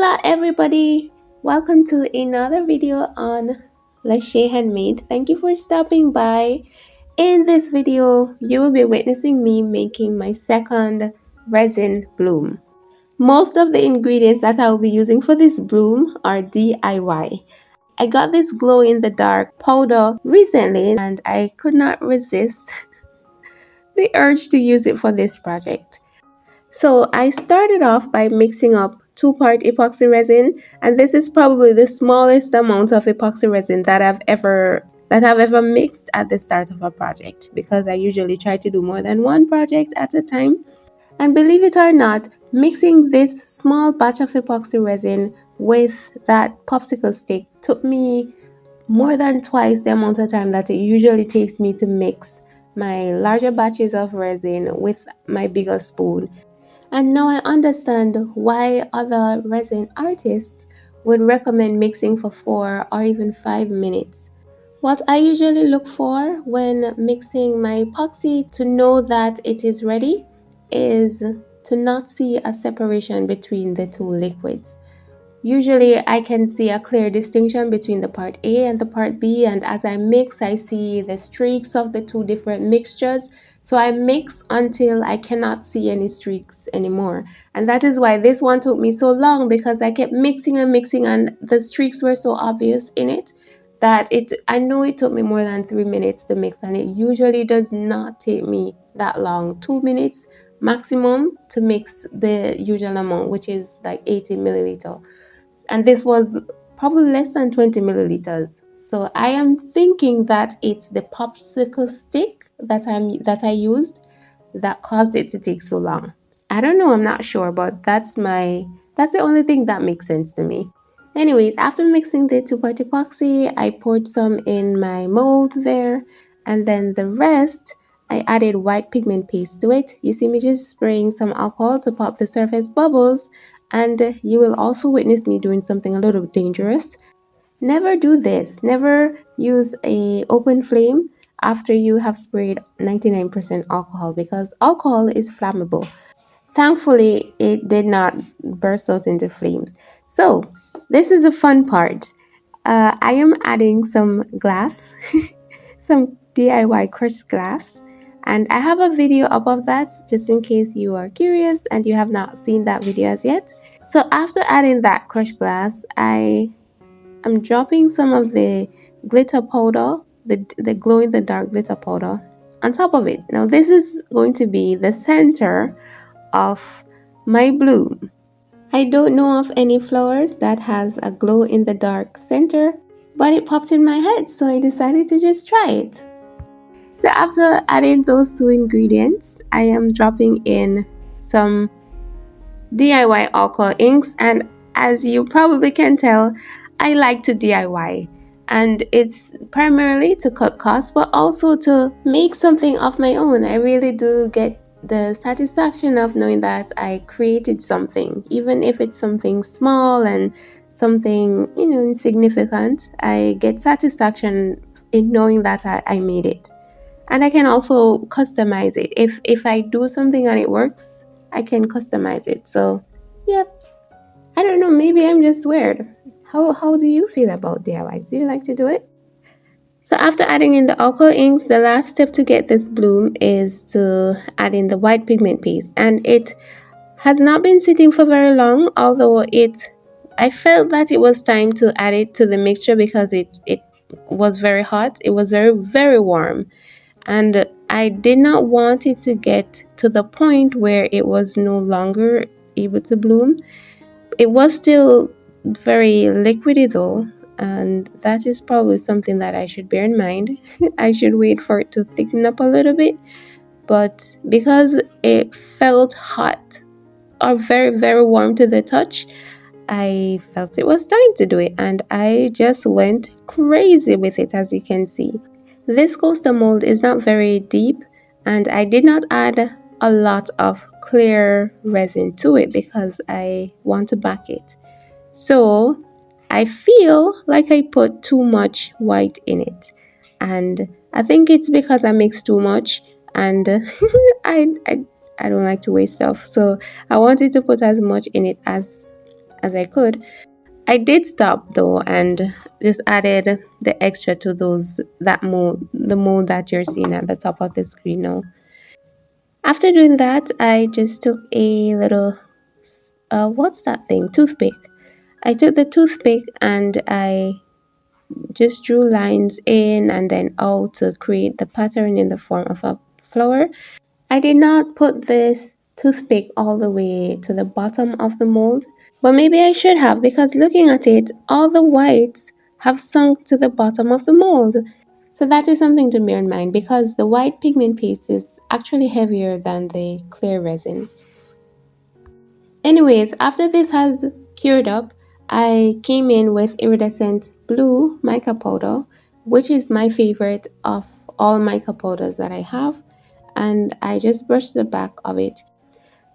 Hola everybody! Welcome to another video on Handmade. Thank you for stopping by. In this video, you will be witnessing me making my second resin bloom. Most of the ingredients that I will be using for this bloom are DIY. I got this glow-in-the-dark powder recently and I could not resist the urge to use it for this project. So I started off by mixing up 2-part epoxy resin, and this is probably the smallest amount of epoxy resin that I've ever mixed at the start of a project, because I usually try to do more than one project at a time. And believe it or not, mixing this small batch of epoxy resin with that popsicle stick took me more than twice the amount of time that it usually takes me to mix my larger batches of resin with my bigger spoon. And now I understand why other resin artists would recommend mixing for 4 or even 5 minutes. What I usually look for when mixing my epoxy to know that it is ready is to not see a separation between the two liquids. Usually I can see a clear distinction between the part A and the part B, and as I mix I see the streaks of the two different mixtures. So I mix until I cannot see any streaks anymore. And that is why this one took me so long, because I kept mixing and mixing and the streaks were so obvious in it that I know it took me more than 3 minutes to mix, and it usually does not take me that long. 2 minutes maximum to mix the usual amount, which is like 80 milliliter. And this was probably less than 20 milliliters. So I am thinking that it's the popsicle stick that I used that caused it to take so long. I don't know, I'm not sure, but that's the only thing that makes sense to me. Anyways, after mixing the 2-part epoxy, I poured some in my mold there, and then the rest I added white pigment paste to it. You see me just spraying some alcohol to pop the surface bubbles, and you will also witness me doing something a little dangerous. Never do this. Never use a open flame after you have sprayed 99% alcohol, because alcohol is flammable. Thankfully, it did not burst out into flames. So, this is the fun part. I am adding some glass, some DIY crushed glass, and I have a video up of that just in case you are curious and you have not seen that video as yet. So after adding that crushed glass, I am dropping some of the glitter powder, the glow-in-the-dark glitter powder on top of it. Now this is going to be the center of my bloom. I don't know of any flowers that has a glow-in-the-dark center, but it popped in my head, so I decided to just try it. So after adding those 2 ingredients, I am dropping in some DIY alcohol inks, and as you probably can tell, I like to DIY, and it's primarily to cut costs but also to make something of my own. I really do get the satisfaction of knowing that I created something, even if it's something small and something, insignificant. I get satisfaction in knowing that I made it. And I can also customize it. If I do something and it works, I can customize it. So, yep. I don't know, maybe I'm just weird. How do you feel about DIYs? Do you like to do it? So after adding in the alcohol inks, the last step to get this bloom is to add in the white pigment paste. And it has not been sitting for very long, although I felt that it was time to add it to the mixture because it was very hot. It was very, very warm. And I did not want it to get to the point where it was no longer able to bloom. It was still very liquidy though, and that is probably something that I should bear in mind. I should wait for it to thicken up a little bit, but because it felt hot or very, very warm to the touch, I felt it was time to do it, and I just went crazy with it, as you can see. This coaster mold is not very deep, and I did not add a lot of clear resin to it because I want to back it. So I feel like I put too much white in it, and I think it's because I mixed too much, and I don't like to waste stuff, so I wanted to put as much in it as as I could. I did stop though and just added the extra to that mold, the mold that you're seeing at the top of the screen now. After doing that, I just took a little what's that thing? Toothpick. I took the toothpick and I just drew lines in and then out to create the pattern in the form of a flower. I did not put this toothpick all the way to the bottom of the mold, but maybe I should have, because looking at it, all the whites have sunk to the bottom of the mold. So that is something to bear in mind, because the white pigment paste is actually heavier than the clear resin. Anyways, after this has cured up, I came in with iridescent blue mica powder, which is my favorite of all mica powders that I have, and I just brushed the back of it.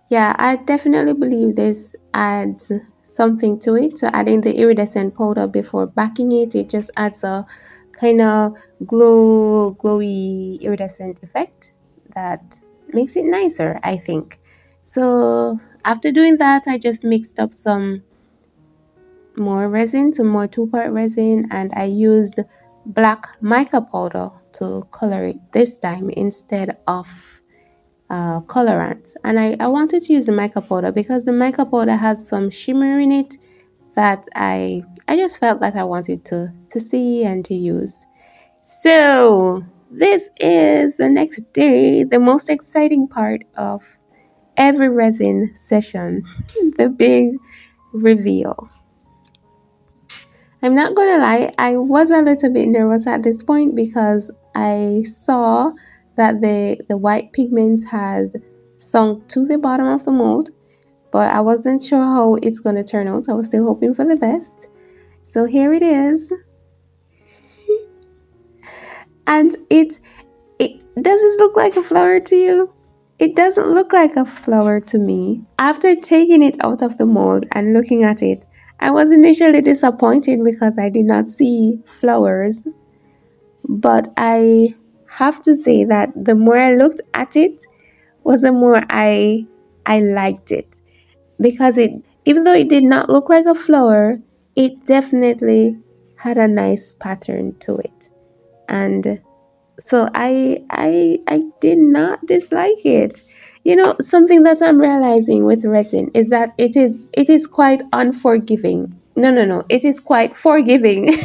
Yeah, I definitely believe this adds something to it. So adding the iridescent powder before backing it, it just adds a kind of glowy iridescent effect that makes it nicer, I think. So after doing that, I just mixed up some more resin, some more two-part resin, and I used black mica powder to color it this time instead of colorant. And I wanted to use the mica powder because the mica powder has some shimmer in it that I just felt that I wanted to see and to use. So this is the next day, the most exciting part of every resin session, the big reveal. I'm not gonna lie, I was a little bit nervous at this point because I saw that the white pigments had sunk to the bottom of the mold, but I wasn't sure how it's gonna turn out. I was still hoping for the best. So here it is. And it does this look like a flower to you? It doesn't look like a flower to me. After taking it out of the mold and looking at it, I was initially disappointed because I did not see flowers. But I have to say that the more I looked at it, was the more I liked it, because it, even though it did not look like a flower, it definitely had a nice pattern to it. And so I did not dislike it. You know, something that I'm realizing with resin is that it is quite unforgiving. No, it is quite forgiving.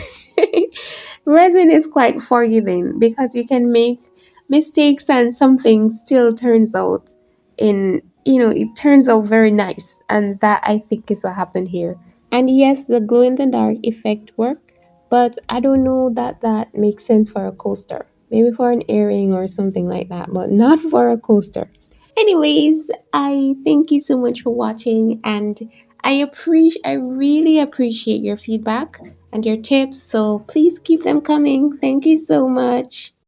Resin is quite forgiving because you can make mistakes and something still turns out it turns out very nice, and that I think is what happened here. And yes, the glow in the dark effect worked, but I don't know that that makes sense for a coaster. Maybe for an earring or something like that, but not for a coaster. Anyways, I thank you so much for watching, and I really appreciate your feedback and your tips, so please keep them coming. Thank you so much.